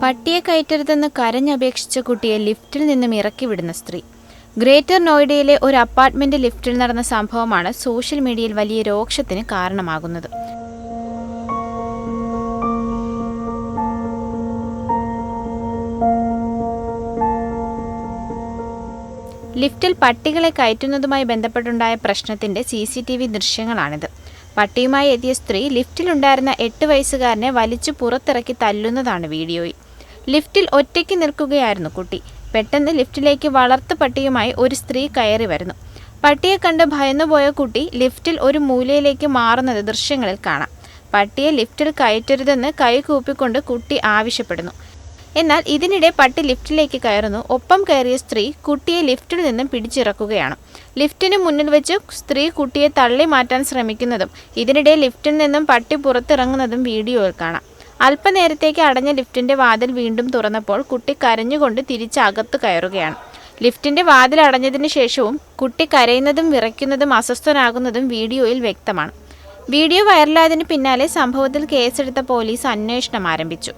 പട്ടിയെ കയറ്റരുതെന്ന് കരഞ്ഞപേക്ഷിച്ച കുട്ടിയെ ലിഫ്റ്റിൽ നിന്നും ഇറക്കിവിടുന്ന സ്ത്രീ. ഗ്രേറ്റർ നോയിഡയിലെ ഒരു അപ്പാർട്ട്മെന്റ് ലിഫ്റ്റിൽ നടന്ന സംഭവമാണ് സോഷ്യൽ മീഡിയയിൽ വലിയ രോക്ഷത്തിന് കാരണമാകുന്നത്. ലിഫ്റ്റിൽ പട്ടികളെ കയറ്റുന്നതുമായി ബന്ധപ്പെട്ടുണ്ടായ പ്രശ്നത്തിന്റെ CCTV ദൃശ്യങ്ങളാണിത്. പട്ടിയുമായി എത്തിയ സ്ത്രീ ലിഫ്റ്റിലുണ്ടായിരുന്ന 8 വയസ്സുകാരനെ വലിച്ചു പുറത്തിറക്കി തല്ലുന്നതാണ് വീഡിയോയിൽ. ലിഫ്റ്റിൽ ഒറ്റയ്ക്ക് നിൽക്കുകയായിരുന്നു കുട്ടി. പെട്ടെന്ന് ലിഫ്റ്റിലേക്ക് വളർത്തു പട്ടിയുമായി ഒരു സ്ത്രീ കയറി വരുന്നു. പട്ടിയെ കണ്ട് ഭയന്നുപോയ കുട്ടി ലിഫ്റ്റിൽ ഒരു മൂലയിലേക്ക് മാറുന്നത് ദൃശ്യങ്ങളിൽ കാണാം. പട്ടിയെ ലിഫ്റ്റിൽ കയറ്റരുതെന്ന് കൈകൂപ്പിക്കൊണ്ട് കുട്ടി ആവശ്യപ്പെടുന്നു. എന്നാൽ ഇതിനിടെ പട്ടി ലിഫ്റ്റിലേക്ക് കയറുന്നു. ഒപ്പം കയറിയ സ്ത്രീ കുട്ടിയെ ലിഫ്റ്റിൽ നിന്നും പിടിച്ചിറക്കുകയാണ്. ലിഫ്റ്റിന് മുന്നിൽ വെച്ച് സ്ത്രീ കുട്ടിയെ തള്ളി മാറ്റാൻ ശ്രമിക്കുന്നതും ഇതിനിടെ ലിഫ്റ്റിൽ നിന്നും പട്ടി പുറത്തിറങ്ങുന്നതും വീഡിയോയിൽ കാണാം. അല്പനേരത്തേക്ക് അടഞ്ഞ ലിഫ്റ്റിന്റെ വാതിൽ വീണ്ടും തുറന്നപ്പോൾ കുട്ടി കരഞ്ഞുകൊണ്ട് തിരിച്ച് അകത്ത് കയറുകയാണ്. ലിഫ്റ്റിന്റെ വാതിൽ അടഞ്ഞതിന് ശേഷവും കുട്ടി കരയുന്നതും വിറയ്ക്കുന്നതും അസ്വസ്ഥനാകുന്നതും വീഡിയോയിൽ വ്യക്തമാണ്. വീഡിയോ വൈറലായതിനു പിന്നാലെ സംഭവത്തിൽ കേസെടുത്ത പോലീസ് അന്വേഷണം ആരംഭിച്ചു.